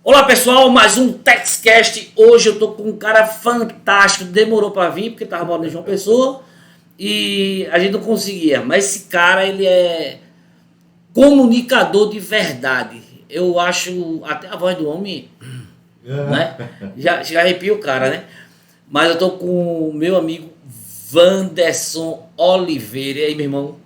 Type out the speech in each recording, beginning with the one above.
Olá pessoal, mais um TechCast. Hoje eu tô com um cara fantástico, demorou para vir porque tava morando em João Pessoa e a gente não conseguia, mas esse cara ele é comunicador de verdade. Eu acho até a voz do homem, né? Já arrepia o cara, né? Mas eu tô com o meu amigo Wanderson Oliveira. E aí, meu irmão?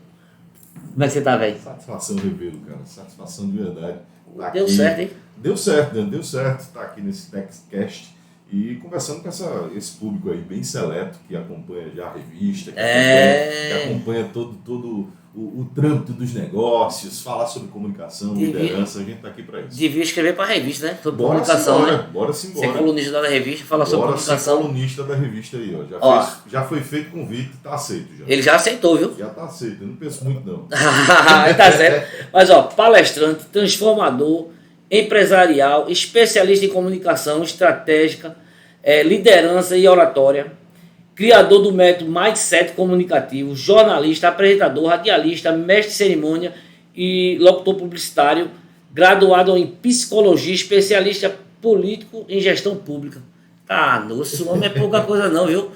Como é que você tá, velho? Satisfação revê-lo, cara. Satisfação de verdade. Tá Deu aqui. certo, hein? Deu certo, né? Deu certo. Tá aqui nesse TechCast e conversando com esse público aí bem seleto que acompanha já a revista, que acompanha todo o trâmite dos negócios, falar sobre comunicação, liderança. A gente tá aqui para isso. Devia escrever para a revista, né? Sobre Bora comunicação, embora, né? bora sim Ser colunista da revista, falar sobre Bora ser comunicação. colunista da revista aí, ó. Já foi feito convite, tá aceito já. Ele já aceitou, viu? Já tá aceito, eu não penso muito não. Tá certo. Mas, ó, palestrante, transformador, empresarial, especialista em comunicação estratégica, liderança e oratória, criador do método Mindset comunicativo, jornalista, apresentador, radialista, mestre de cerimônia e locutor publicitário, graduado em psicologia, especialista político em gestão pública. Tá, nossa, o homem é pouca coisa não, viu?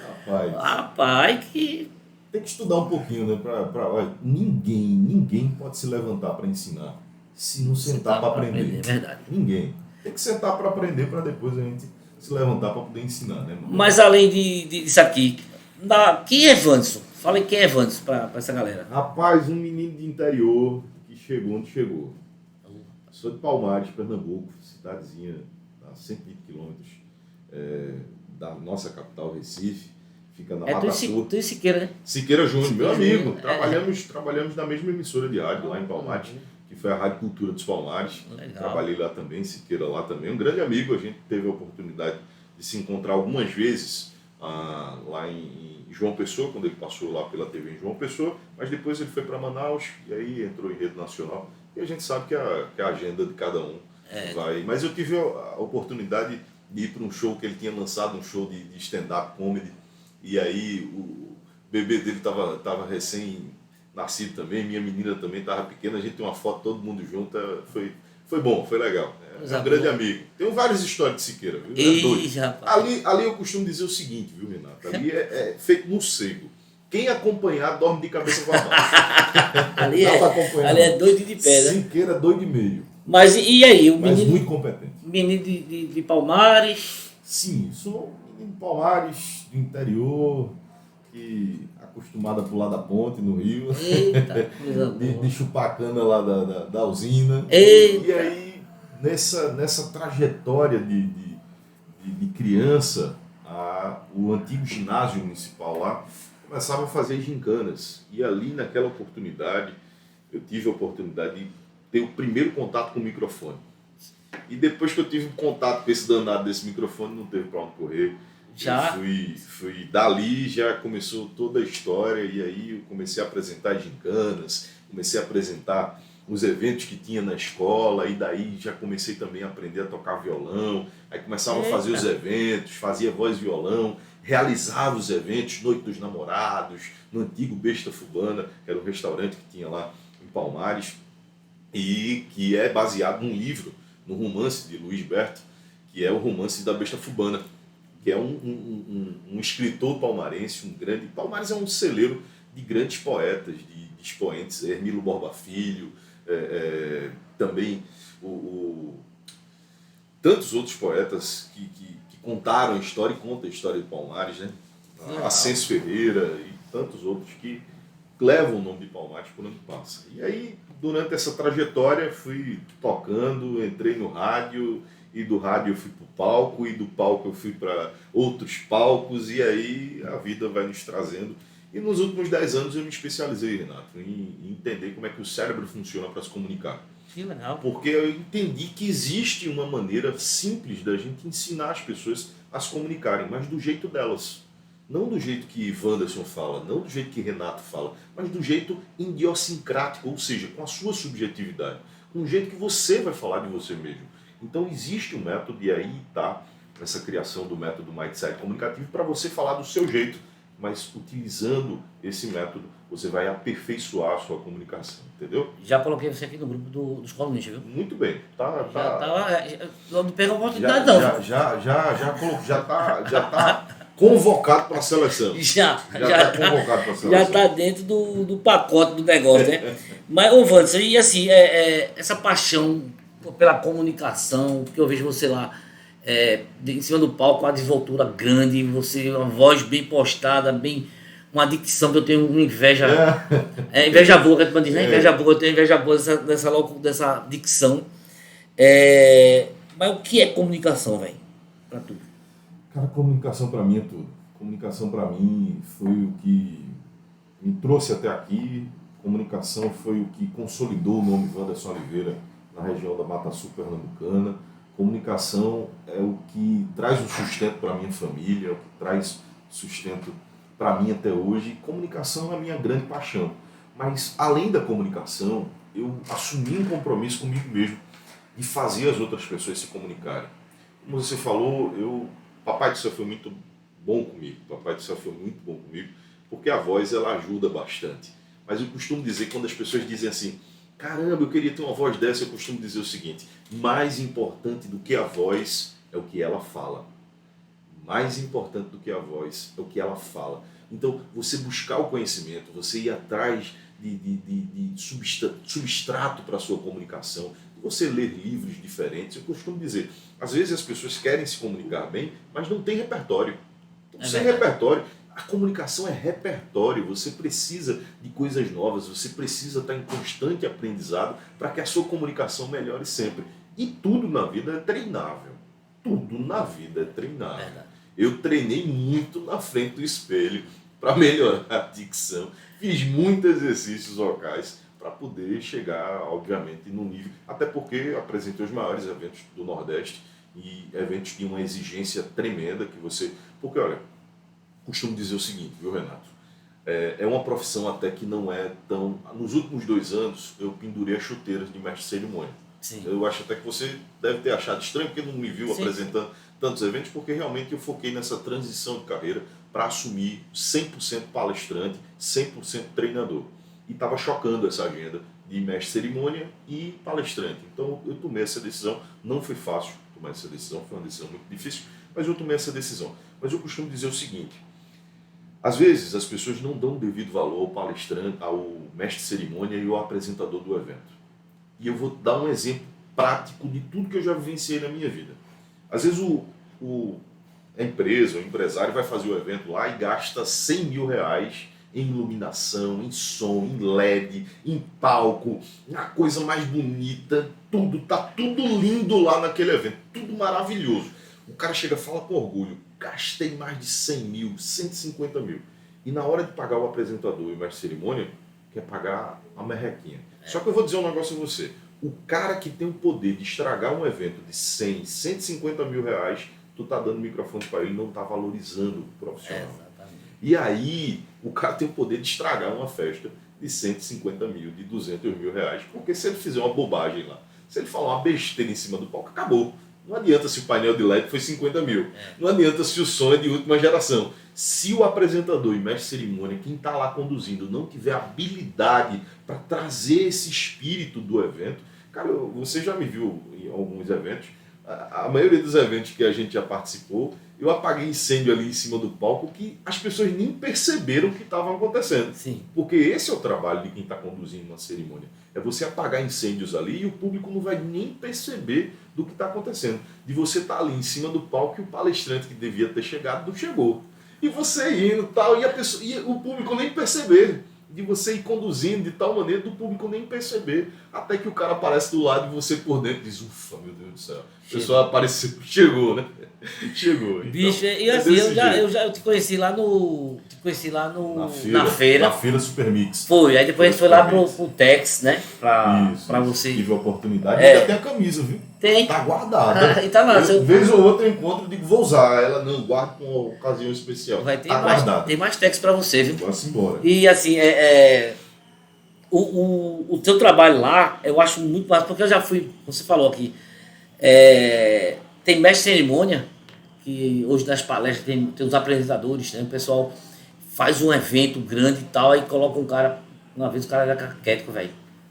Rapaz, que... Tem que estudar um pouquinho, né? Olha, ninguém pode se levantar para ensinar se não sentar para aprender. É verdade. Ninguém. Tem que sentar para aprender para depois a gente se levantar para poder ensinar, né? Mas além disso aqui, quem é Wanderson? Fala aí quem é Wanderson para essa galera. Rapaz, um menino de interior que chegou onde chegou. Sou de Palmares, Pernambuco, cidadezinha a 120 quilômetros da nossa capital, Recife. Fica na Mata Sul. Tu e Siqueira, né? Siqueira Júnior, meu amigo. Trabalhamos na mesma emissora de rádio lá em Palmares, que foi a Rádio Cultura dos Palmares. Legal. Trabalhei lá também, Siqueira lá também. Um grande amigo, a gente teve a oportunidade de se encontrar algumas vezes lá em João Pessoa, quando ele passou lá pela TV em João Pessoa, mas depois ele foi para Manaus e aí entrou em rede nacional. E a gente sabe que a agenda de cada um vai. Mas eu tive a oportunidade de ir para um show que ele tinha lançado, um show de stand-up comedy. E aí o bebê dele estava recém-nascido também, minha menina também estava pequena, a gente tem uma foto todo mundo junto, foi bom, foi legal. É um grande amigo. Tem várias histórias de Siqueira, viu? Ali eu costumo dizer o seguinte, viu, Renato? Ali é feito no cego. Quem acompanhar dorme de cabeça para baixo. ali é doido de pedra. Siqueira doido de meio. Mas e aí? Mas muito competente. Menino de Palmares. Sim, sou um menino de Palmares, do interior, que acostumado a pular da ponte no Rio. Eita, coisa boa. De chupar a cana lá da usina. Eita. E aí, nessa trajetória de criança, o antigo ginásio municipal lá começava a fazer gincanas. E ali, naquela oportunidade, eu tive a oportunidade de ter o primeiro contato com o microfone. E depois que eu tive contato com esse danado desse microfone, não teve para onde correr. Já? Eu fui dali, já começou toda a história, e aí eu comecei a apresentar gincanas, comecei a apresentar os eventos que tinha na escola, e daí já comecei também a aprender a tocar violão, aí começava a fazer os eventos, fazia voz e violão, realizava os eventos, Noite dos Namorados, no antigo Besta Fubana, que era um restaurante que tinha lá em Palmares, e que é baseado num livro, no romance de Luiz Berto, que é o romance da Besta Fubana, que é um escritor palmarense, um grande... Palmares é um celeiro de grandes poetas, de expoentes, Hermílio Borba Filho, também tantos outros poetas que contaram a história e contam a história de Palmares, né? Ascenso Ferreira e tantos outros que levam o nome de Palmares por onde passa. E aí, durante essa trajetória, fui tocando, entrei no rádio, e do rádio eu fui para o palco, e do palco eu fui para outros palcos, e aí a vida vai nos trazendo. E nos últimos 10 anos eu me especializei, Renato, em entender como é que o cérebro funciona para se comunicar. Que legal. Porque eu entendi que existe uma maneira simples da gente ensinar as pessoas a se comunicarem, mas do jeito delas. Não do jeito que Wanderson fala, não do jeito que Renato fala, mas do jeito idiosincrático, ou seja, com a sua subjetividade, com o jeito que você vai falar de você mesmo. Então existe um método, e aí está essa criação do método Mindset comunicativo para você falar do seu jeito, mas utilizando esse método, você vai aperfeiçoar a sua comunicação, entendeu? Já coloquei você aqui no grupo dos colunistas, viu? Muito bem. Não pega a oportunidade, não. Já tá convocado para a seleção. Já Tá convocado para a seleção. já está dentro do pacote do negócio, né? Mas, ô Wanderson, e assim, essa paixão pela comunicação, porque eu vejo você lá em cima do palco, uma desenvoltura grande, você, uma voz bem postada, bem, uma dicção que eu tenho uma inveja. Inveja boa, que a gente diz, né? Inveja boa, eu tenho inveja boa dessa dicção. Mas o que é comunicação, velho? Pra tu? Cara, comunicação para mim é tudo. Comunicação para mim foi o que me trouxe até aqui. Comunicação foi o que consolidou o nome Wanderson Oliveira na região da Mata Sul Pernambucana. Comunicação é o que traz o sustento para a minha família, é o que traz sustento para mim até hoje. Comunicação é a minha grande paixão. Mas, além da comunicação, eu assumi um compromisso comigo mesmo de fazer as outras pessoas se comunicarem. Como você falou, Papai do Céu foi muito bom comigo. Papai do Céu foi muito bom comigo, porque a voz ela ajuda bastante. Mas eu costumo dizer, quando as pessoas dizem assim, caramba, eu queria ter uma voz dessa, eu costumo dizer o seguinte, mais importante do que a voz é o que ela fala. Mais importante do que a voz é o que ela fala. Então, você buscar o conhecimento, você ir atrás de substrato para a sua comunicação, você ler livros diferentes. Eu costumo dizer, às vezes as pessoas querem se comunicar bem, mas não tem repertório. Então, sem repertório, a comunicação é repertório, você precisa de coisas novas, você precisa estar em constante aprendizado para que a sua comunicação melhore sempre. E tudo na vida é treinável. Tudo na vida é treinável. Eu treinei muito na frente do espelho para melhorar a dicção, fiz muitos exercícios vocais para poder chegar, obviamente, no nível, até porque apresentei os maiores eventos do Nordeste e eventos de uma exigência tremenda que você... Porque, olha, costumo dizer o seguinte, viu, Renato? É uma profissão até que não é tão... Nos últimos 2 anos, eu pendurei as chuteiras de mestre de cerimônia. Sim. Eu acho até que você deve ter achado estranho, porque não me viu apresentando tantos eventos, porque realmente eu foquei nessa transição de carreira para assumir 100% palestrante, 100% treinador. E estava chocando essa agenda de mestre de cerimônia e palestrante. Então eu tomei essa decisão, não foi fácil tomar essa decisão, foi uma decisão muito difícil, mas eu tomei essa decisão. Mas eu costumo dizer o seguinte, às vezes as pessoas não dão devido valor ao palestrante, ao mestre de cerimônia e ao apresentador do evento. E eu vou dar um exemplo prático de tudo que eu já vivenciei na minha vida. Às vezes a empresa, o empresário vai fazer o evento lá e gasta 100 mil reais em iluminação, em som, em LED, em palco, a coisa mais bonita, tá tudo lindo lá naquele evento, tudo maravilhoso. O cara chega e fala com orgulho, gastei mais de 100 mil, 150 mil. E na hora de pagar o apresentador e o mestre de cerimônia, quer pagar a merrequinha. Só que eu vou dizer um negócio a você. O cara que tem o poder de estragar um evento de 100, 150 mil reais, tu tá dando microfone para ele, não tá valorizando o profissional. E aí, o cara tem o poder de estragar uma festa de 150 mil, de 200 mil reais, porque se ele fizer uma bobagem lá, se ele falar uma besteira em cima do palco, acabou. Não adianta se o painel de LED foi 50 mil. Não adianta se o som é de última geração. Se o apresentador e mestre de cerimônia, quem está lá conduzindo, não tiver habilidade para trazer esse espírito do evento, cara, você já me viu em alguns eventos, a maioria dos eventos que a gente já participou, eu apaguei incêndio ali em cima do palco que as pessoas nem perceberam o que estava acontecendo. Sim. Porque esse é o trabalho de quem está conduzindo uma cerimônia. É você apagar incêndios ali e o público não vai nem perceber do que está acontecendo. De você estar ali em cima do palco e o palestrante que devia ter chegado não chegou. E você indo tal, e o público nem perceber. De você ir conduzindo de tal maneira do público nem perceber. Até que o cara aparece do lado de você por dentro e diz, ufa, meu Deus do céu. O pessoal apareceu, chegou, né? Chegou. Bicho, então, e assim, eu te conheci lá na feira. Na feira Supermix. Foi, aí depois a gente foi lá pro Tex, né? Pra você. Tive a oportunidade. Ainda tem a camisa, viu? Tem. Tá guardada. E tá lá. Vez ou outra eu encontro e digo, vou usar. Ela não guarda com uma ocasião especial. Vai ter tá mais, guardada. tem mais Tex pra você, viu? Vamos embora. E assim, o teu trabalho lá, eu acho muito massa, porque eu já fui, você falou aqui, tem mestre de cerimônia, que hoje nas palestras tem os apresentadores, né? O pessoal faz um evento grande e tal, aí coloca um cara, uma vez o cara era caquético, velho.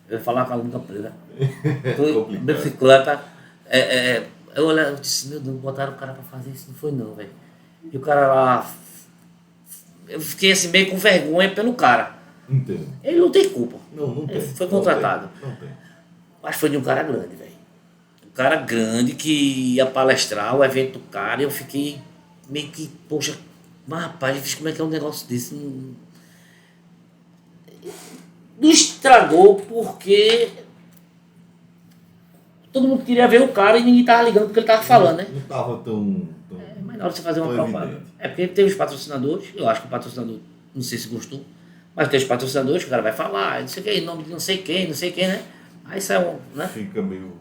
Eu ia falar com a Lunga Preta. Bicicleta. Eu olhei, eu disse, meu Deus, botaram o cara pra fazer isso, não foi não, velho. E o cara lá, eu fiquei assim meio com vergonha pelo cara. Entendo. Ele não tem culpa. Não tem. Ele foi contratado. Não tem. Mas foi de um cara grande, velho. Um cara grande que ia palestrar o evento do cara e eu fiquei meio que, poxa, mas rapaz, como é que é um negócio desse? Não estragou porque todo mundo queria ver o cara e ninguém tava ligando porque ele tava falando, né? Não tava tão Mas na hora de você fazer uma tão propaganda. evidente. É porque teve os patrocinadores, eu acho que o patrocinador, não sei se gostou, mas tem os patrocinadores que o cara vai falar, não sei o que, em nome de não sei quem, né? Aí sai né? Fica meio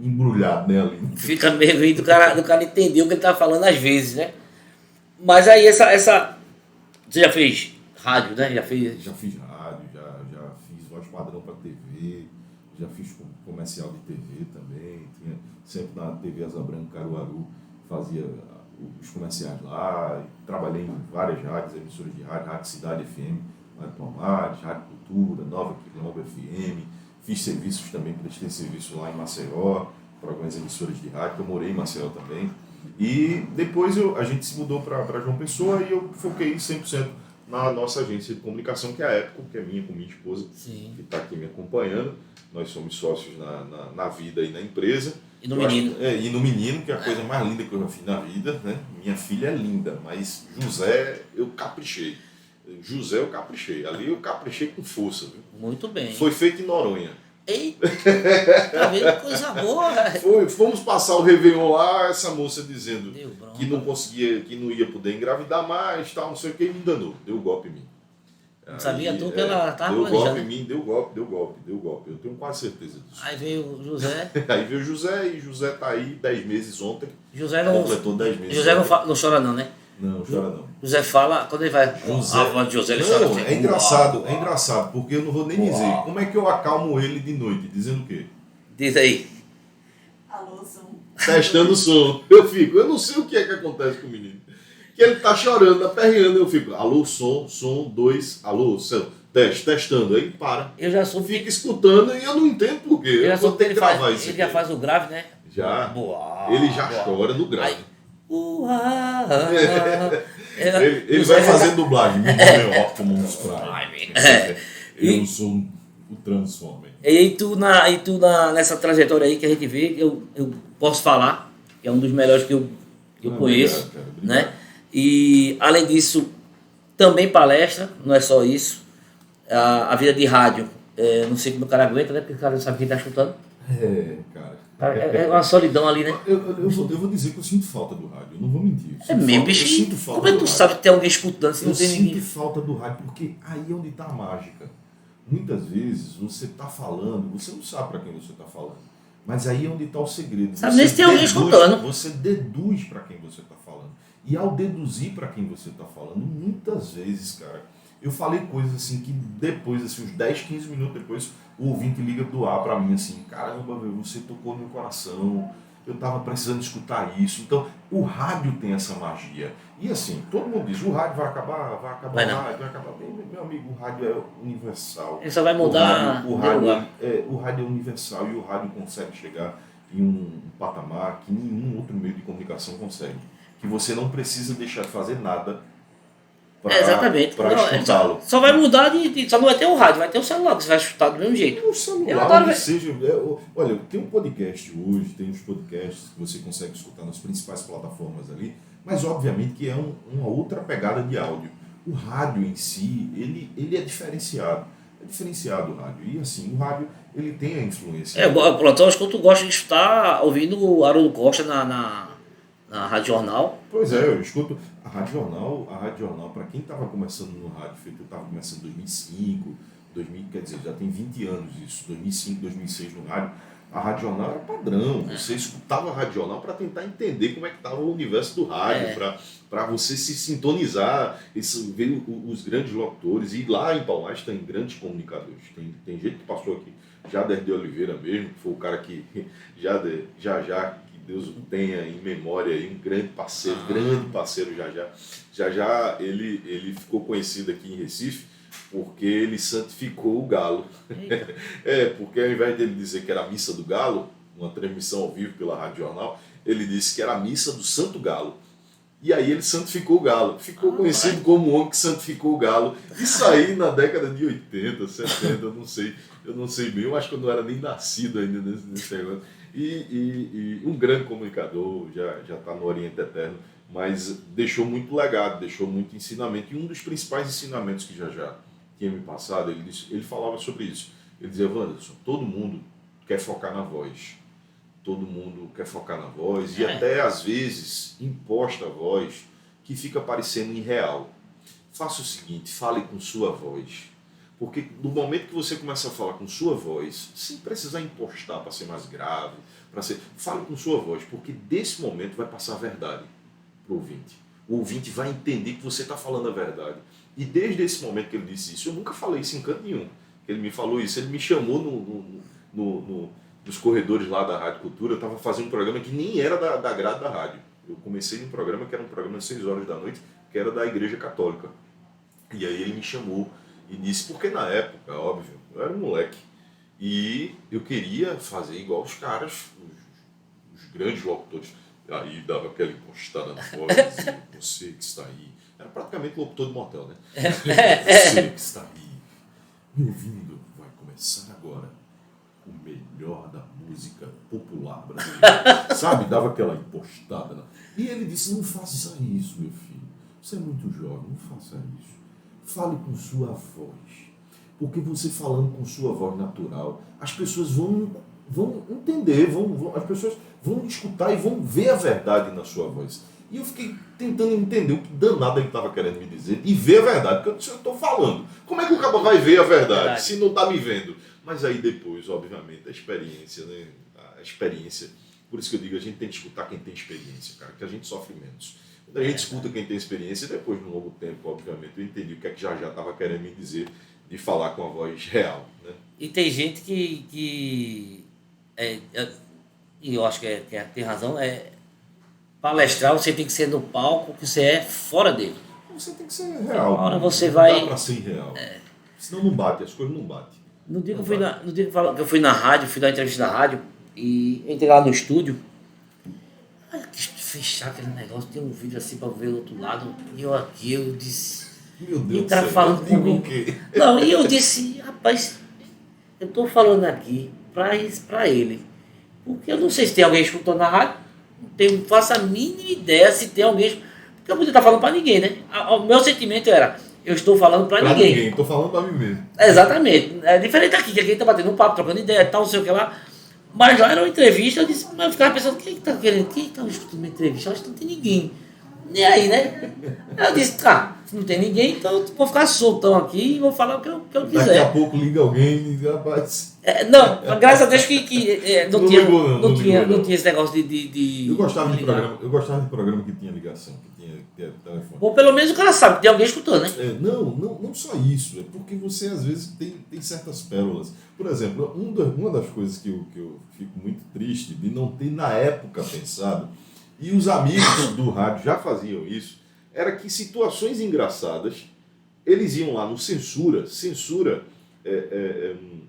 embrulhado, né, ali. Fica meio do cara entender o que ele tá falando às vezes, né? Mas aí essa. Você já fez rádio, né? Já fez. Já fiz rádio, já fiz voz padrão para TV, já fiz comercial de TV também. Tinha sempre na TV Asa Branca, Caruaru, fazia os comerciais lá. Trabalhei em várias rádios, emissoras de Rádio Cidade FM, Rádio Palmares, Rádio Cultura, Nova Quilombo FM. Fiz serviços também, prestei serviço lá em Maceió, para algumas emissoras de rádio, eu morei em Maceió também. E depois a gente se mudou para João Pessoa e eu foquei 100% na nossa agência de comunicação, que é a Épico, que é minha com minha esposa, Sim. que está aqui me acompanhando. Nós somos sócios na vida e na empresa. E no menino. E no menino, que é a coisa mais linda que eu já fiz na vida, né? Minha filha é linda, mas José eu caprichei. Ali eu caprichei com força, viu? Muito bem. Foi feito em Noronha. Eita, tá vendo coisa boa, Fomos passar o Réveillon lá, essa moça dizendo Deu que não conseguia, que não ia poder engravidar mais, tal, não sei o que, me enganou, deu golpe em mim. Não sabia tu que ela tava deu golpe planejando. em mim, deu golpe, eu tenho quase certeza disso. Aí veio o José. Aí veio o José, e José tá aí 10 meses ontem, José não. completou 10 meses. José não chora não, né? Não chora não. José fala, quando ele vai falando de José, ele chora. Não, é engraçado, porque eu não vou nem dizer. Como é que eu acalmo ele de noite? Dizendo o quê? Diz aí. Alô, som. Testando o som. Eu não sei o que é que acontece com o menino. Que ele tá chorando, tá perreando, eu fico, alô, som, 2, alô, céu, testando, aí para. Eu já soube. Fica escutando e eu não entendo por quê. Eu já Eu vou soube que ter que ele gravar faz, isso ele já aqui. faz o grave, né? Já. Boa, Ele já boa. chora no grave. Aí, Ele vai fazer dublagem. Meu nome é Optimus Prime. Eu sou o Transformer. E aí nessa trajetória aí que a gente vê, eu posso falar, que é um dos melhores que eu conheço, Obrigado, cara, obrigado. né? E além disso, também palestra, não é só isso. A vida de rádio, não sei como o cara aguenta, né? Porque o cara não sabe quem está escutando. Cara. É uma solidão ali, né? Eu vou dizer que eu sinto falta do rádio, eu não vou mentir. É mesmo, Eu sinto bicho. falta Como é que do tu rádio. sabe que tem alguém escutando se não Eu tem sinto ninguém? falta do rádio, porque aí é onde está a mágica. Muitas vezes você está falando, você não sabe para quem você está falando, mas aí é onde está o segredo. Sabe Você nem se tem alguém escutando. Você deduz para quem você está falando. E ao deduzir para quem você está falando, muitas vezes, cara, eu falei coisas assim que depois, assim, uns 10, 15 minutos depois, o ouvinte liga do ar para mim assim, caramba, você tocou no meu coração, eu estava precisando escutar isso. Então, o rádio tem essa magia. E assim, todo mundo diz, o rádio vai acabar, vai acabar. Meu amigo, o rádio é universal. Ele só vai mudar O rádio é universal e o rádio consegue chegar em um patamar que nenhum outro meio de comunicação consegue. Que você não precisa deixar de fazer nada Exatamente. para Não, escutá-lo. só vai mudar só não vai ter o rádio, vai ter o celular que você vai escutar do mesmo jeito. O celular, Eu adoro onde ver. seja, olha, tem um podcast hoje, tem uns podcasts que você consegue escutar nas principais plataformas ali, mas obviamente que é uma outra pegada de áudio. O rádio em si, ele é diferenciado. É diferenciado o rádio. E assim, o rádio, ele tem a influência. Plantão, acho que tu gosta de estar ouvindo o Haroldo Costa na Rádio Jornal. Pois é, eu escuto a Rádio Jornal, para quem estava começando no rádio, eu estava começando em 2005, quer dizer, já tem 20 anos isso, 2005, 2006 no rádio, a Rádio Jornal era padrão, você escutava a Rádio Jornal para tentar entender como é que estava o universo do rádio, para você se sintonizar, ver os grandes locutores, e lá em Palmares tem grandes comunicadores, tem gente que passou aqui, Jader de Oliveira mesmo, que foi o cara que já Deus o tenha em memória, aí, um grande parceiro Já. Já ele ficou conhecido aqui em Recife porque ele santificou o galo. Porque ao invés dele dizer que era a missa do galo, uma transmissão ao vivo pela Rádio Jornal, ele disse que era a missa do Santo Galo. E aí ele santificou o galo. Ficou conhecido como o homem que santificou o galo. Isso aí na década de 80, 70, eu não sei bem. Eu acho que eu não era nem nascido ainda nesse negócio. E um grande comunicador, já está no Oriente Eterno, mas deixou muito legado, deixou muito ensinamento. E um dos principais ensinamentos que já tinha me passado, ele falava sobre isso. Ele dizia: Wanderson, todo mundo quer focar na voz. Todo mundo quer focar na voz e até às vezes imposta a voz que fica parecendo irreal. Faça o seguinte, fale com sua voz. Porque no momento que você começa a falar com sua voz, sem precisar impostar para ser mais grave, fale com sua voz, porque desse momento vai passar a verdade para o ouvinte. O ouvinte vai entender que você está falando a verdade. E desde esse momento que ele disse isso, eu nunca falei isso em canto nenhum. Ele me falou isso, ele me chamou nos corredores lá da Rádio Cultura. Eu estava fazendo um programa que nem era da grade da rádio. Eu comecei num programa que era um programa de 6 horas da noite, que era da Igreja Católica. E aí ele me chamou e disse, porque na época, óbvio, eu era um moleque, e eu queria fazer igual os caras, os grandes locutores. Aí dava aquela encostada na voz, dizia, você que está aí. Era praticamente locutor de motel, né? Você que está aí, me ouvindo, vai começar agora o melhor da música popular brasileira. Sabe? Dava aquela impostada. E ele disse, não faça isso, meu filho. Você é muito jovem, não faça isso. Fale com sua voz. Porque você falando com sua voz natural, as pessoas vão entender, as pessoas vão escutar e vão ver a verdade na sua voz. E eu fiquei tentando entender o que danado ele estava querendo me dizer e ver a verdade, porque eu estou falando. Como é que o cara vai ver a verdade se não está me vendo? Mas aí depois, obviamente, a experiência, né? A experiência. Por isso que eu digo, a gente tem que escutar quem tem experiência, cara, que a gente sofre menos. Quando a gente escuta quem tem experiência, depois, no longo tempo, obviamente, eu entendi o que é que já estava querendo me dizer de falar com a voz real, né? E tem gente e eu acho que tem razão, palestrar você tem que ser no palco que você é fora dele. Você tem que ser real. Agora você não vai... dá pra ser real. Senão não bate, as coisas não batem. No dia que eu fui na rádio, fui dar uma entrevista na rádio e entrei lá no estúdio, quis fechar aquele negócio, tem um vídeo assim pra ver do outro lado, e eu disse... Meu Deus do céu, falando comigo. Não, e eu disse, rapaz, eu tô falando aqui pra ele. Porque eu não sei se tem alguém escutando na rádio, não faço a mínima ideia se tem alguém. Porque eu podia estar falando pra ninguém, né? O meu sentimento era, eu estou falando pra ninguém. Estou falando pra mim mesmo. Exatamente. É diferente daqui, que aqui tá batendo um papo, trocando ideia e tal, não sei o que lá. Mas lá era uma entrevista, eu ficava pensando, quem tá escutando uma entrevista? Eu acho que não tem ninguém. E aí, né? Eu disse, se não tem ninguém, então eu vou ficar soltão aqui e vou falar o que eu quiser. Daqui a pouco liga alguém e diz, rapaz... não, graças a Deus que não tinha esse negócio de... Eu gostava de programa que tinha ligação, que tinha telefone. Ou pelo menos o cara sabe que tem alguém escutando, né? Não só isso, é porque você às vezes tem certas pérolas. Por exemplo, uma das coisas que eu fico muito triste de não ter na época pensado, e os amigos do rádio já faziam isso, era que situações engraçadas, eles iam lá no Censura um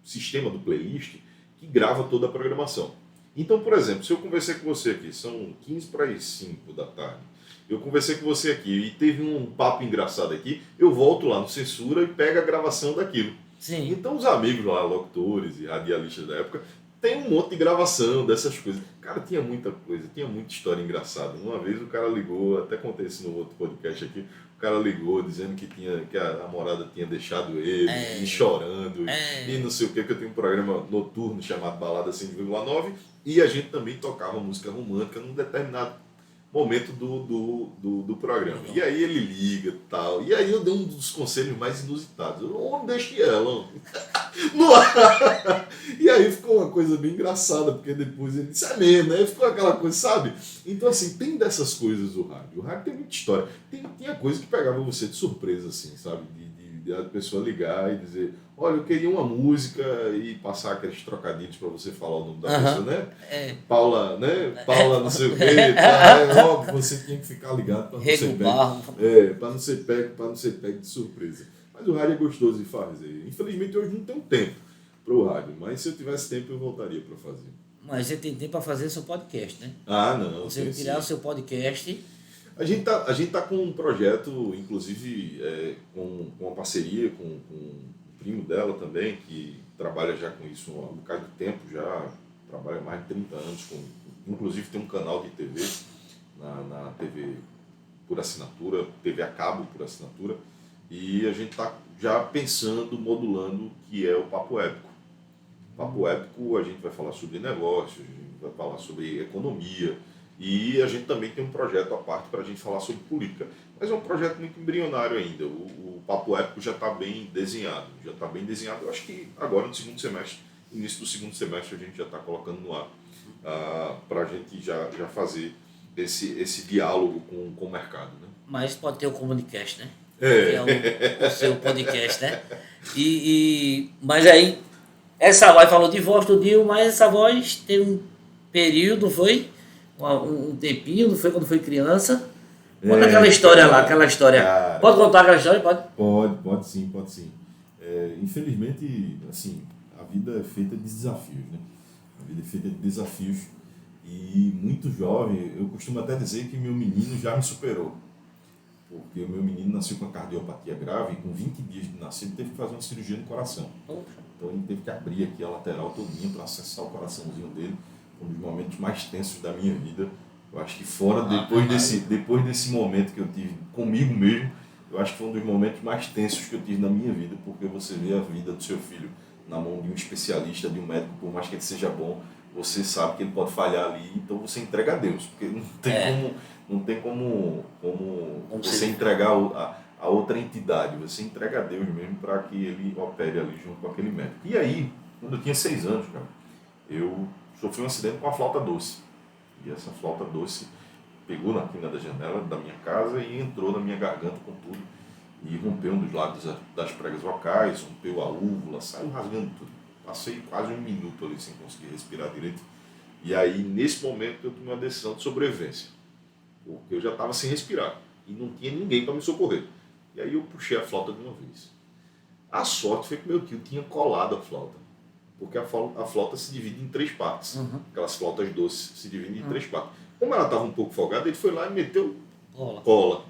sistema do playlist que grava toda a programação. Então, por exemplo, se eu conversei com você aqui, são 15 para as 5 da tarde, eu conversei com você aqui e teve um papo engraçado aqui, eu volto lá no Censura e pego a gravação daquilo. Sim. Então os amigos lá, locutores e radialistas da época, tem um monte de gravação dessas coisas. Cara, tinha muita coisa, tinha muita história engraçada. Uma vez o cara ligou, até contei isso no outro podcast aqui, o cara ligou dizendo que a namorada tinha deixado ele, e chorando, e não sei o que eu tenho um programa noturno chamado Balada 100,9, e a gente também tocava música romântica num determinado momento do programa. E aí ele liga e tal. E aí eu dei um dos conselhos mais inusitados. Não deixe ela. E aí ficou uma coisa bem engraçada, porque depois ele disse, mesmo, né? Ficou aquela coisa, sabe? Então, assim, tem dessas coisas o rádio. O rádio tem muita história. Tinha coisa que pegava você de surpresa, assim, sabe? a pessoa ligar e dizer, olha, eu queria uma música e passar aqueles trocadilhos para você falar o nome da pessoa, né? Paula, né? Paula não sei o quê, tá? É óbvio, você tinha que ficar ligado para não ser pego. Para não ser pego de surpresa. Mas o rádio é gostoso de fazer. Infelizmente hoje não tenho tempo para o rádio, mas se eu tivesse tempo eu voltaria para fazer. Mas você tem tempo para fazer seu podcast, né? Ah, não. Você criar o seu podcast. A gente tá com um projeto, inclusive com uma parceria com o primo dela também, que trabalha já com isso há um bocado de tempo, já trabalha há mais de 30 anos, inclusive tem um canal de TV, na TV por assinatura, TV a cabo por assinatura, e a gente está já pensando, modulando o que é o Papo Épico. Papo Épico, a gente vai falar sobre negócios, a gente vai falar sobre economia, e a gente também tem um projeto à parte para a gente falar sobre política. Mas é um projeto muito embrionário ainda. O Papo Épico já está bem desenhado. Eu acho que agora no segundo semestre, início do segundo semestre, a gente já está colocando no ar para a gente já fazer esse diálogo com o mercado. Né? Mas pode ter o Comunicast, né? É. Que é o seu podcast, né? Mas aí, essa voz falou de voz do Dio, mas essa voz teve um período, foi? Um tempinho, não foi quando foi criança? Conta aquela história lá, aquela história. Cara, pode contar aquela história? Pode sim. Infelizmente, assim, a vida é feita de desafios, né? A vida é feita de desafios e muito jovem, eu costumo até dizer que meu menino já me superou. Porque o meu menino nasceu com a cardiopatia grave e com 20 dias de nascido teve que fazer uma cirurgia no coração. Então ele teve que abrir aqui a lateral todinha para acessar o coraçãozinho dele. Um dos momentos mais tensos da minha vida. Eu acho que depois desse momento que eu tive comigo mesmo, eu acho que foi um dos momentos mais tensos que eu tive na minha vida, porque você vê a vida do seu filho na mão de um especialista, de um médico, por mais que ele seja bom, você sabe que ele pode falhar ali, então você entrega a Deus, porque não tem como você entregar a outra entidade, você entrega a Deus mesmo para que ele opere ali junto com aquele médico. E aí, quando eu tinha 6 anos, cara, eu sofri um acidente com a flauta doce. E essa flauta doce pegou na quina da janela da minha casa e entrou na minha garganta com tudo. E rompeu um dos lados das pregas vocais, rompeu a úvula, saiu rasgando tudo. Passei quase 1 minuto ali sem conseguir respirar direito. E aí, nesse momento, eu tomei uma decisão de sobrevivência. Porque eu já estava sem respirar. E não tinha ninguém para me socorrer. E aí eu puxei a flauta de uma vez. A sorte foi que meu tio tinha colado a flauta. Porque a flauta se divide em 3 partes. Aquelas flautas doces se dividem em 3 partes. Como ela estava um pouco folgada, ele foi lá e meteu cola.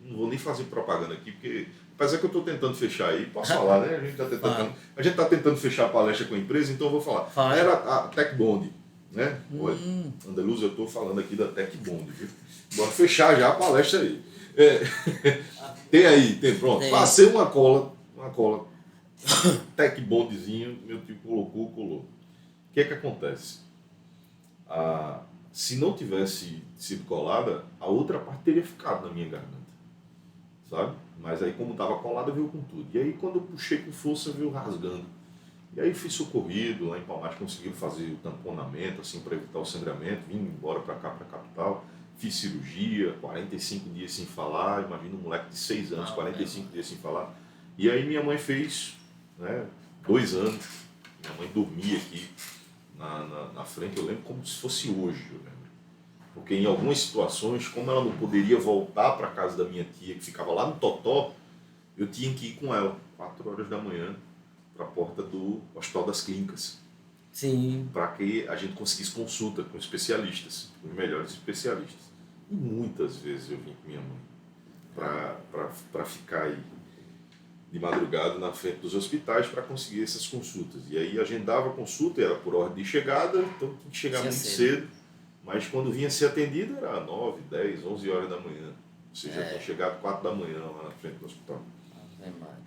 Não vou nem fazer propaganda aqui, porque apesar que eu estou tentando fechar aí, posso falar, né? A gente está tentando fechar a palestra com a empresa, então eu vou falar. Era a Tech Bond, né? Olha, Andaluz, eu estou falando aqui da Tech Bond, viu? Bora fechar já a palestra aí. Tem, pronto. Passei uma cola. Tech Bondzinho, meu tio colou. O que é que acontece? Se não tivesse sido colada, a outra parte teria ficado na minha garganta, sabe? Mas aí como estava colada, veio com tudo. E aí quando eu puxei com força, veio rasgando. E aí fui socorrido, lá em Palmares conseguiram fazer o tamponamento, assim, para evitar o sangramento, vim embora para cá, para a capital, fiz cirurgia, 45 dias sem falar, imagina um moleque de 6 anos, 45 dias sem falar. E aí minha mãe fez, né, 2 anos, minha mãe dormia aqui na frente, eu lembro como se fosse hoje, eu lembro. Porque em algumas situações, como ela não poderia voltar para a casa da minha tia, que ficava lá no Totó, eu tinha que ir com ela, 4 horas da manhã, para a porta do Hospital das Clínicas. Sim. Para que a gente conseguisse consulta com especialistas, com os melhores especialistas. E muitas vezes eu vim com minha mãe para ficar aí de madrugada na frente dos hospitais para conseguir essas consultas. E aí agendava a consulta, era por ordem de chegada, então tinha que chegar muito cedo. Mas quando vinha ser atendido era 9, 10, 11 horas da manhã. Você já tinha chegado 4 da manhã lá na frente do hospital.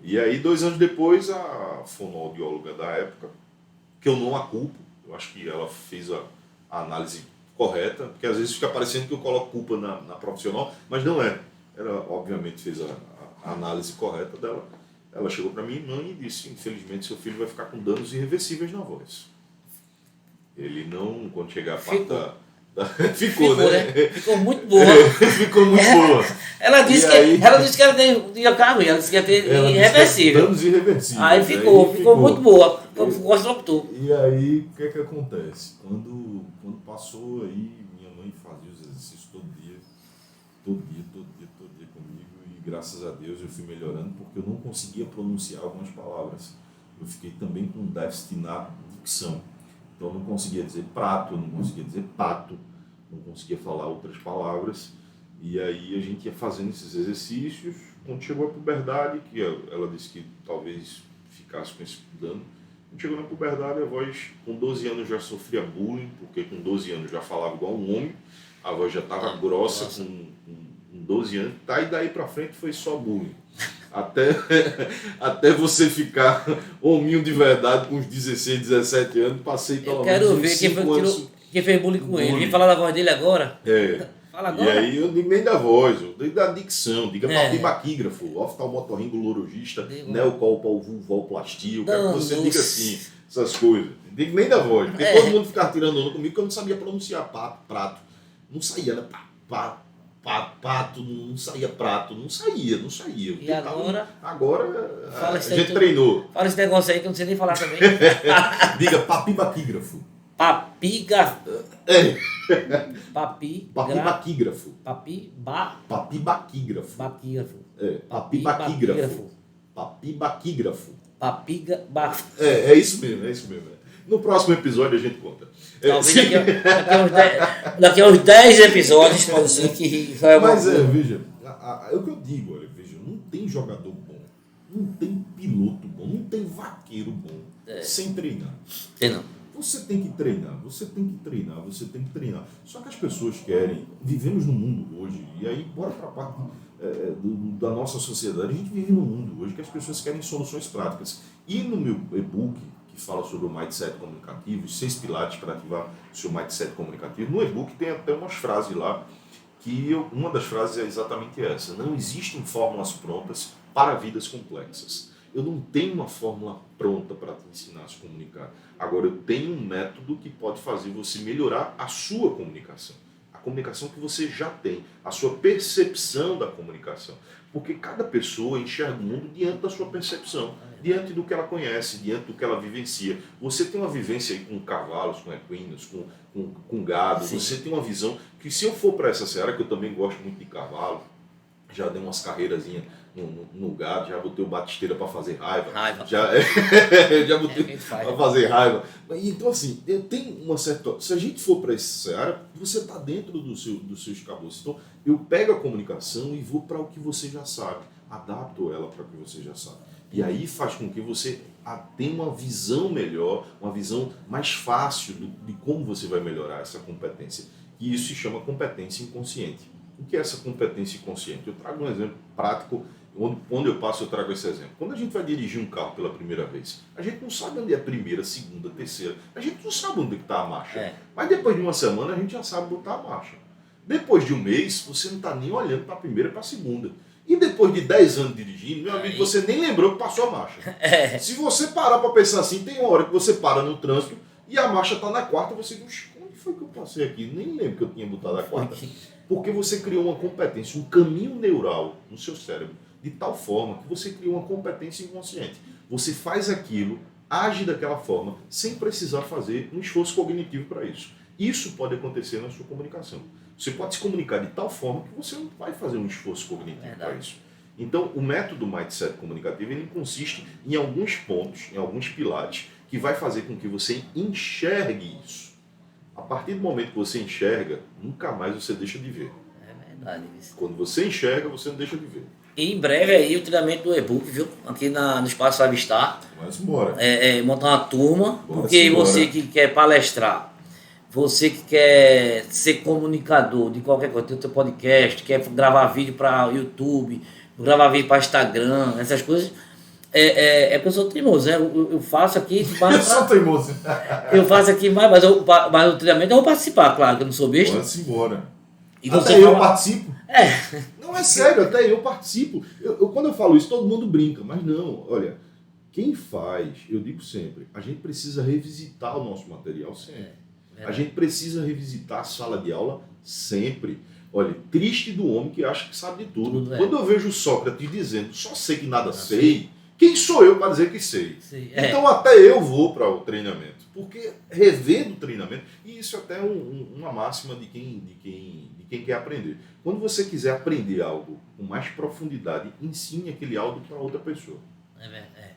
E aí 2 anos depois a fonoaudióloga da época, que eu não a culpo, eu acho que ela fez a análise correta, porque às vezes fica parecendo que eu coloco culpa na profissional, mas não é. Ela obviamente fez a análise correta dela. Ela chegou para mim, mãe, e disse: infelizmente seu filho vai ficar com danos irreversíveis na voz. Ele não, quando chegar a parte Ficou, né? Ficou muito boa. Ficou muito boa. Ela disse que ela tinha carro, ela disse que ia ter irreversível. Danos irreversíveis. Aí ficou muito boa. Gostou do tudo. E aí, o que acontece? Quando passou aí, minha mãe fazia os exercícios todo dia comigo, e graças a Deus eu fui melhorando, porque eu não conseguia pronunciar algumas palavras. Eu fiquei também com déficit na dicção. Então eu não conseguia dizer prato, eu não conseguia dizer pato, não conseguia falar outras palavras. E aí a gente ia fazendo esses exercícios. Quando chegou a puberdade, que ela disse que talvez ficasse com esse dano, quando chegou na puberdade, a voz, com 12 anos já sofria bullying, porque com 12 anos já falava igual um homem, a voz já estava grossa com 12 anos, tá, e daí pra frente foi só bullying. Até você ficar hominho de verdade com uns 16, 17 anos, passei pelo menos uns 5 anos. Quem fez bullying com ele. Vem falar da voz dele agora? Fala agora. E aí eu digo nem da voz, eu digo da dicção, diga papibaquígrafo, oftalmotorringologista, neocolpalvulvoplastia, eu quero que você diga assim, essas coisas. Não digo nem da voz, porque todo mundo ficava tirando onda comigo, porque eu não sabia pronunciar prato. Não saía, né? Pato, não saía prato, não saía. E agora? Agora a gente treinou. Fala esse negócio aí que eu não sei nem falar também. Diga papibaquígrafo. Papibaquígrafo. Papibaquígrafo. Papibaquígrafo. É isso mesmo. No próximo episódio a gente conta. Talvez daqui a uns 10 episódios pode ser que... Mas veja, é o que eu digo, olha, veja, não tem jogador bom, não tem piloto bom, não tem vaqueiro bom sem treinar. Tem não. Você tem que treinar. Só que as pessoas querem, vivemos num mundo hoje, e aí bora para a parte da nossa sociedade, a gente vive num mundo hoje que as pessoas querem soluções práticas. E no meu e-book, que fala sobre o mindset comunicativo, os 6 pilares para ativar o seu mindset comunicativo, no e-book tem até umas frases lá, uma das frases é exatamente essa: não existem fórmulas prontas para vidas complexas. Eu não tenho uma fórmula pronta para te ensinar a se comunicar. Agora, eu tenho um método que pode fazer você melhorar a sua comunicação. A comunicação que você já tem, a sua percepção da comunicação. Porque cada pessoa enxerga o mundo diante da sua percepção, diante do que ela conhece, diante do que ela vivencia. Você tem uma vivência aí com cavalos, com equinos, com gado. Sim. Você tem uma visão que, se eu for para essa seara, que eu também gosto muito de cavalo, já dei umas carreirazinhas no gado, já botei o batisteira para fazer raiva. Já botei para fazer raiva. Então, assim, tem uma certa... Se a gente for para essa seara, você está dentro dos seus cabos. Então, eu pego a comunicação e vou para o que você já sabe. Adapto ela para o que você já sabe. E aí faz com que você tenha uma visão melhor, uma visão mais fácil de como você vai melhorar essa competência. E isso se chama competência inconsciente. O que é essa competência inconsciente? Eu trago um exemplo prático, onde eu passo eu trago esse exemplo. Quando a gente vai dirigir um carro pela primeira vez, a gente não sabe onde é a primeira, segunda, terceira. A gente não sabe onde está a marcha. Mas depois de uma semana a gente já sabe botar a marcha. Depois de um mês, você não está nem olhando para a primeira e para a segunda. E depois de 10 anos dirigindo, meu amigo, você nem lembrou que passou a marcha. Se você parar para pensar assim, tem uma hora que você para no trânsito e a marcha está na quarta, você diz, onde foi que eu passei aqui? Nem lembro que eu tinha botado a quarta. Porque você criou uma competência, um caminho neural no seu cérebro, de tal forma que você criou uma competência inconsciente. Você faz aquilo, age daquela forma, sem precisar fazer um esforço cognitivo para isso. Isso pode acontecer na sua comunicação. Você pode se comunicar de tal forma que você não vai fazer um esforço cognitivo para isso. Então, o método Mindset comunicativo ele consiste em alguns pontos, em alguns pilares, que vai fazer com que você enxergue isso. A partir do momento que você enxerga, nunca mais você deixa de ver. É verdade isso. Quando você enxerga, você não deixa de ver. E em breve aí o treinamento do e-book, viu? Aqui no Espaço Avistar. Vamos embora. Montar uma turma, Bora porque embora. Você que quer palestrar, você que quer ser comunicador de qualquer coisa, tem o seu podcast, quer gravar vídeo para YouTube, gravar vídeo para Instagram, essas coisas, porque eu sou teimoso, né? Eu faço aqui... Eu sou teimoso. Eu faço aqui, mas o treinamento eu vou participar, claro, que eu não sou besta. Vamos embora. E até eu participo. É. Não, é sério, até eu participo. Quando eu falo isso, todo mundo brinca, mas não, olha, quem faz, eu digo sempre, a gente precisa revisitar o nosso material sempre. A gente precisa revisitar a sala de aula sempre. Olha, triste do homem que acha que sabe de tudo. Quando eu vejo Sócrates dizendo, só sei que nada sei, quem sou eu para dizer que sei? Então até eu vou para o treinamento. Porque revendo o treinamento, e isso até é uma máxima de quem quer aprender. Quando você quiser aprender algo com mais profundidade, ensine aquele algo para outra pessoa.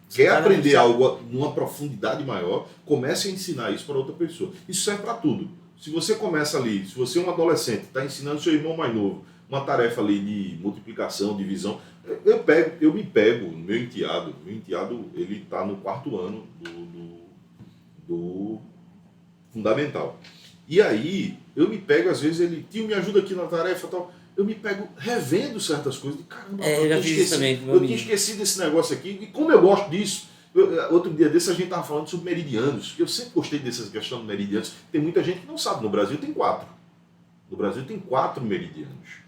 Quer aprender algo numa profundidade maior, comece a ensinar isso para outra pessoa. Isso serve para tudo. Se você começa ali, se você é um adolescente, está ensinando seu irmão mais novo uma tarefa ali de multiplicação, divisão, eu me pego, meu enteado, ele está no 4º ano do fundamental. E aí, eu me pego, às vezes, ele, tio, me ajuda aqui na tarefa e tal, eu me pego revendo certas coisas, de caramba, eu tinha esquecido esse negócio aqui, e como eu gosto disso. Outro dia desse a gente estava falando sobre meridianos, que eu sempre gostei dessa questão de meridianos. Tem muita gente que não sabe, no Brasil tem 4. No Brasil tem 4 meridianos.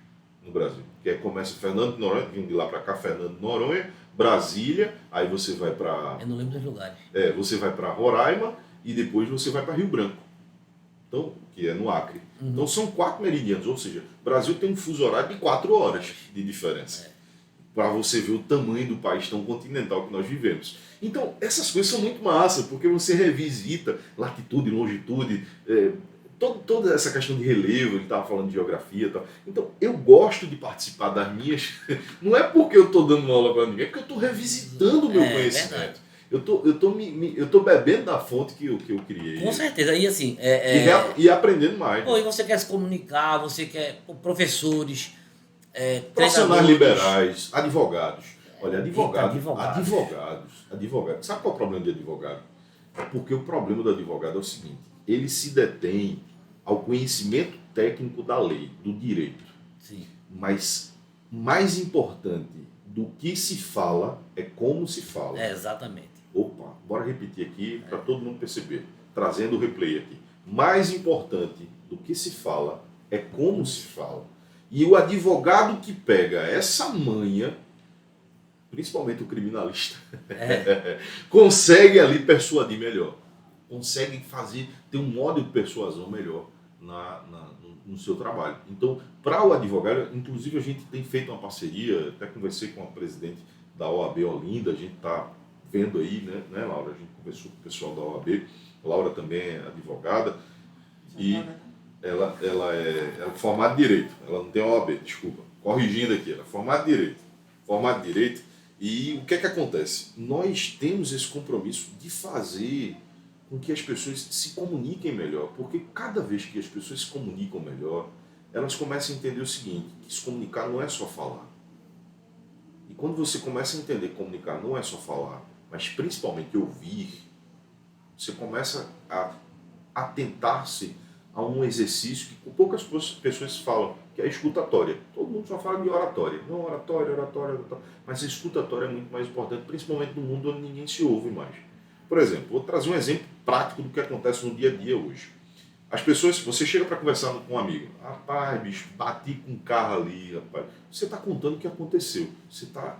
No Brasil. Que é, começa Fernando de Noronha, vindo de lá para cá, Fernando de Noronha, Brasília, aí você vai para... Eu não lembro dos lugares. Você vai para Roraima e depois você vai para Rio Branco. Então, que é no Acre. Então são 4 meridianos, ou seja, o Brasil tem um fuso horário de 4 horas de diferença. Para você ver o tamanho do país tão continental que nós vivemos. Então, essas coisas são muito massas, porque você revisita latitude, longitude, toda essa questão de relevo, ele estava falando de geografia e tal. Então, eu gosto de participar das minhas... Não é porque eu estou dando uma aula para ninguém, é porque eu estou revisitando o meu conhecimento. Eu tô bebendo da fonte que eu criei. Com certeza. E assim... E aprendendo mais. E você quer se comunicar, você quer... Professores... profissionais liberais, advogados. Olha, advogados. Sabe qual é o problema de advogado? É porque o problema do advogado é o seguinte: ele se detém ao conhecimento técnico da lei, do direito. Sim. Mas mais importante do que se fala é como se fala. Exatamente. Opa, bora repetir aqui para todo mundo perceber, trazendo o replay aqui. Mais importante do que se fala é como se fala. E o advogado que pega essa manha, principalmente o criminalista, consegue ali persuadir melhor. Consegue ter um modo de persuasão melhor no seu trabalho. Então, para o advogado, inclusive a gente tem feito uma parceria, até conversei com a presidente da OAB Olinda, a gente está vendo aí, né, Laura? A gente conversou com o pessoal da OAB, a Laura também é advogada, e... Ela é formada de Direito, ela não tem OAB, desculpa, corrigindo aqui, ela é formada de Direito, e o que é que acontece? Nós temos esse compromisso de fazer com que as pessoas se comuniquem melhor, porque cada vez que as pessoas se comunicam melhor, elas começam a entender o seguinte, que se comunicar não é só falar. E quando você começa a entender que comunicar não é só falar, mas principalmente ouvir, você começa a atentar-se a um exercício que poucas pessoas falam, que é a escutatória. Todo mundo só fala de oratória. Não, oratória. Mas a escutatória é muito mais importante, principalmente no mundo onde ninguém se ouve mais. Por exemplo, vou trazer um exemplo prático do que acontece no dia a dia hoje. As pessoas, você chega para conversar com um amigo. Rapaz, bicho, bati com um carro ali, rapaz. Você está contando o que aconteceu. Você está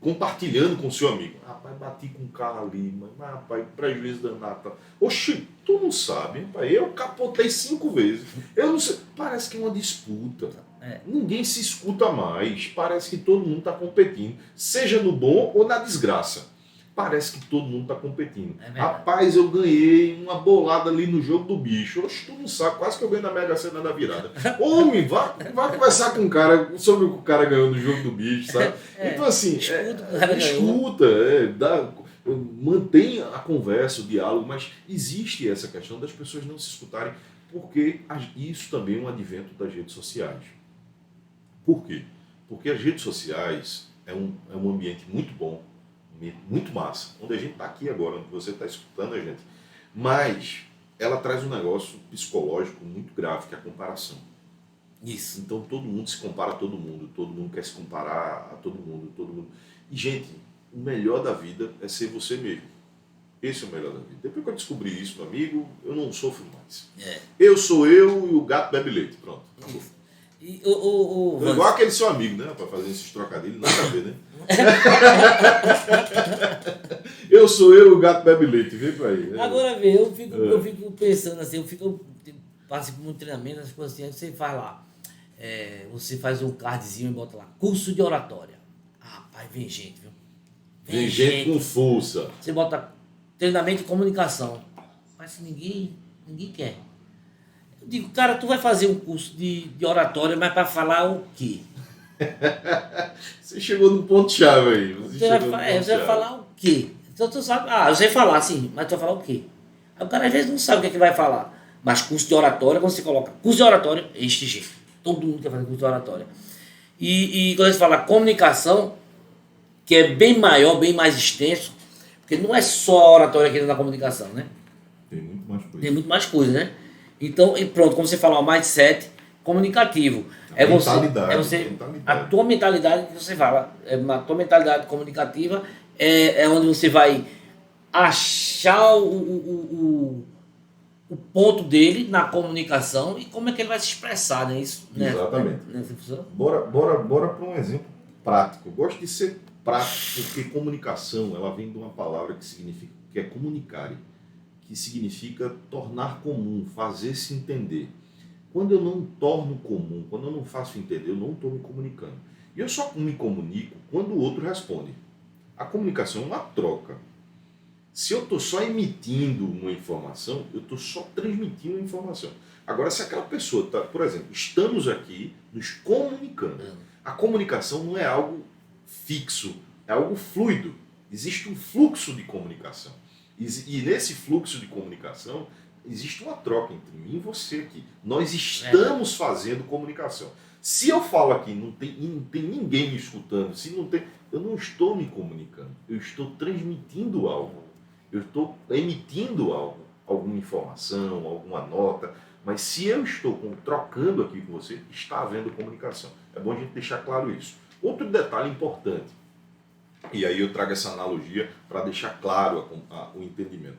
compartilhando com o seu amigo. Rapaz, bati com um carro ali, mas rapaz, prejuízo danado. Oxi, tu não sabe, rapaz, eu capotei 5 vezes. Eu não sei, parece que é uma disputa. Ninguém se escuta mais. Parece que todo mundo está competindo, seja no bom ou na desgraça. Parece que todo mundo está competindo. Rapaz, eu ganhei uma bolada ali no jogo do bicho. Oxe, tu não sabe, quase que eu ganhei na Mega Sena da virada. Homem, vai conversar com um cara sobre o que o cara ganhou no jogo do bicho, sabe? Então assim, escuta, mantém a conversa, o diálogo, mas existe essa questão das pessoas não se escutarem, porque isso também é um advento das redes sociais. Por quê? Porque as redes sociais é um ambiente muito bom, muito massa, onde a gente está aqui agora, onde você está escutando a gente, mas ela traz um negócio psicológico muito grave, que é a comparação. Isso. Então todo mundo se compara a todo mundo quer se comparar a todo mundo. E gente, o melhor da vida é ser você mesmo. Esse é o melhor da vida. Depois que eu descobri isso, meu amigo, eu não sofro mais. Eu sou eu e o gato bebe leite. Pronto, acabou. Igual aquele seu amigo, né? Para fazer esses trocadilhos, nada a ver, né? Eu sou eu e o gato bebe leite, vem pra aí. Agora vê, eu fico pensando assim, participo muito de treinamento, as coisas assim, aí você faz lá. Você faz um cardzinho e bota lá, curso de oratória. Rapaz, vem gente, viu? Vem gente com força. Você bota treinamento de comunicação. Mas ninguém quer. Eu digo, cara, tu vai fazer um curso de oratória, mas para falar o quê? Você chegou no ponto-chave aí. Você vai falar o quê? Então tu sabe, eu sei falar sim, mas tu vai falar o quê? Aí o cara às vezes não sabe o que vai falar. Mas curso de oratória, quando você coloca curso de oratória, este jeito. Todo mundo quer fazer curso de oratória. E quando você fala comunicação, que é bem maior, bem mais extenso, porque não é só a oratória aqui dentro da comunicação, né? Tem muito mais coisa. Tem muito mais coisa, né? Então, e pronto, como você falou, o mindset comunicativo. Mentalidade. A tua mentalidade que você fala, a tua mentalidade comunicativa é onde você vai achar o ponto dele na comunicação e como é que ele vai se expressar, né? Isso, né? Exatamente. Né? Bora para um exemplo prático. Eu gosto de ser prático, porque comunicação ela vem de uma palavra que é comunicare, que significa tornar comum, fazer-se entender. Quando eu não torno comum, quando eu não faço entender, eu não estou me comunicando. E eu só me comunico quando o outro responde. A comunicação é uma troca. Se eu estou só emitindo uma informação, eu estou só transmitindo uma informação. Agora, se aquela pessoa está, por exemplo, estamos aqui nos comunicando. A comunicação não é algo fixo, é algo fluido. Existe um fluxo de comunicação. E nesse fluxo de comunicação, existe uma troca entre mim e você aqui. Nós estamos fazendo comunicação. Se eu falo aqui não tem ninguém me escutando, eu não estou me comunicando. Eu estou transmitindo algo. Eu estou emitindo algo, alguma informação, alguma nota. Mas se eu estou trocando aqui com você, está havendo comunicação. É bom a gente deixar claro isso. Outro detalhe importante, e aí eu trago essa analogia para deixar claro o entendimento.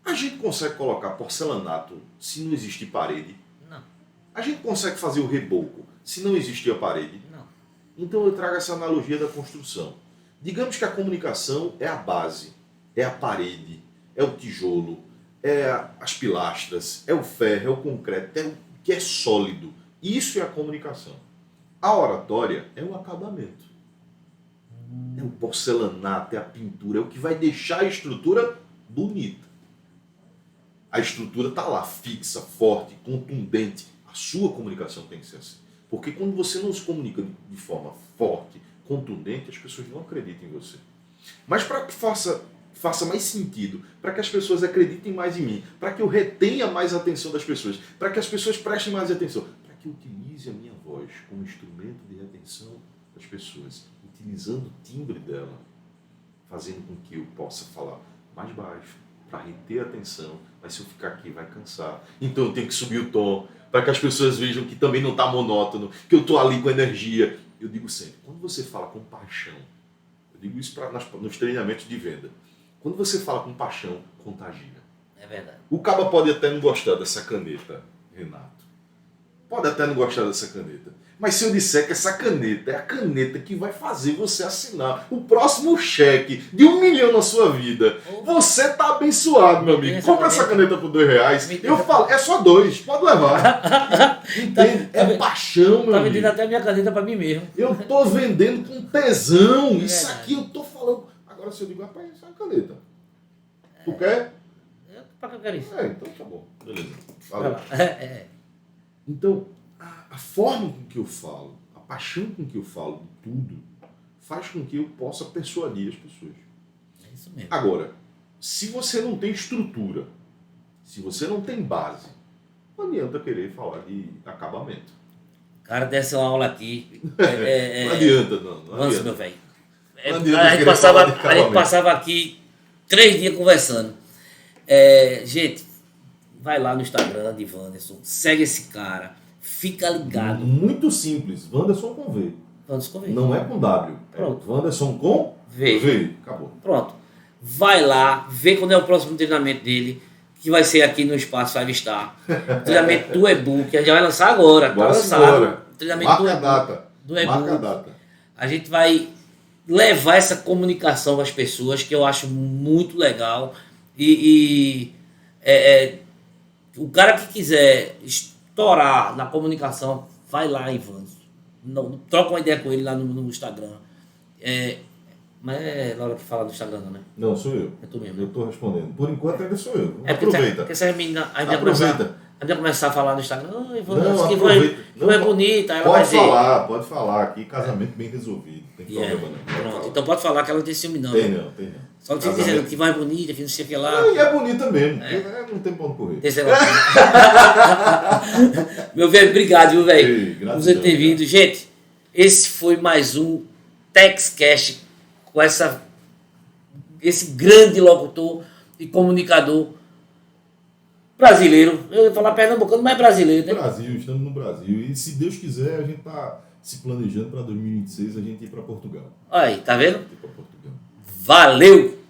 A gente consegue colocar porcelanato se não existir parede? Não. A gente consegue fazer o reboco se não existir a parede? Não. Então eu trago essa analogia da construção. Digamos que a comunicação é a base, é a parede, é o tijolo, é as pilastras, é o ferro, é o concreto, é o que é sólido. Isso é a comunicação. A oratória é o acabamento. É o porcelanato, é a pintura, é o que vai deixar a estrutura bonita. A estrutura está lá, fixa, forte, contundente. A sua comunicação tem que ser assim. Porque quando você não se comunica de forma forte, contundente, as pessoas não acreditam em você. Mas para que faça mais sentido, para que as pessoas acreditem mais em mim, para que eu retenha mais a atenção das pessoas, para que as pessoas prestem mais atenção, para que eu utilize a minha voz como instrumento de retenção das pessoas, utilizando o timbre dela, fazendo com que eu possa falar mais baixo, para reter a atenção, mas se eu ficar aqui vai cansar. Então eu tenho que subir o tom, para que as pessoas vejam que também não está monótono, que eu estou ali com energia. Eu digo sempre, quando você fala com paixão, eu digo isso nos treinamentos de venda, quando você fala com paixão, contagia. É verdade. O caba pode até não gostar dessa caneta, Renato. Pode até não gostar dessa caneta. Mas se eu disser que essa caneta é a caneta que vai fazer você assinar o próximo cheque de 1 milhão na sua vida, você tá abençoado, meu amigo. Compra essa caneta por R$2. Eu falo, é só 2, pode levar. Entende? É paixão, meu Tá amigo. vendendo até a minha caneta para mim mesmo. Eu tô vendendo com tesão. Isso aqui eu tô falando. Agora se eu digo, rapaz, isso é uma caneta. Tu quer? Para que eu quero isso? Então tá bom. Beleza. Valeu. Então, Então, a forma com que eu falo, a paixão com que eu falo de tudo, faz com que eu possa persuadir as pessoas. é isso mesmo. Agora, se você não tem estrutura, se você não tem base, não adianta querer falar de acabamento. Cara, dessa uma aula aqui. Não adianta, não. Avança, Adianta. meu velho. Não adianta A gente querer falar de passava acabamento. aqui 3 dias conversando. Gente, vai lá no Instagram de Wanderson, segue esse cara, fica ligado. Muito simples. Wanderson com V. Wanderson convite. Não é com W. Pronto. É Wanderson com V. V. Acabou. Pronto. Vai lá, vê quando é o próximo treinamento dele, que vai ser aqui no Espaço Five Star. Treinamento do e-book, a gente já vai lançar agora. Tá Bora lançado. embora. Treinamento Marca do a e-book. data. Do e-book. Marca a data. A gente vai levar essa comunicação para as pessoas, que eu acho muito legal. O cara que quiser estourar na comunicação, vai lá, Ivanzo. Não, troca uma ideia com ele lá no Instagram. Mas é na hora que fala do Instagram, não, né? Não, sou eu. É tu mesmo. Eu estou respondendo. Por enquanto ainda sou eu. É porque se a menina começar a falar no Instagram, Não, que aproveita. foi bonita, ela vai dizer. Pode falar. Aqui, casamento bem resolvido. Não tem problema não. Pronto, então pode falar que ela não tem ciúme, não. Tem não. Só que fica dizendo que vai bonita, que não sei o que lá. E é bonita mesmo. Não tem pra onde correr. Meu velho, obrigado, viu, velho? Por você ter vindo. Gente, esse foi mais um TechCast com esse grande locutor e comunicador brasileiro. Eu ia falar pernambucano, mas é brasileiro, né? Brasil, estamos no Brasil. E se Deus quiser, a gente está se planejando para 2026 a gente ir para Portugal. Aí, tá vendo? Ir para Portugal. Valeu!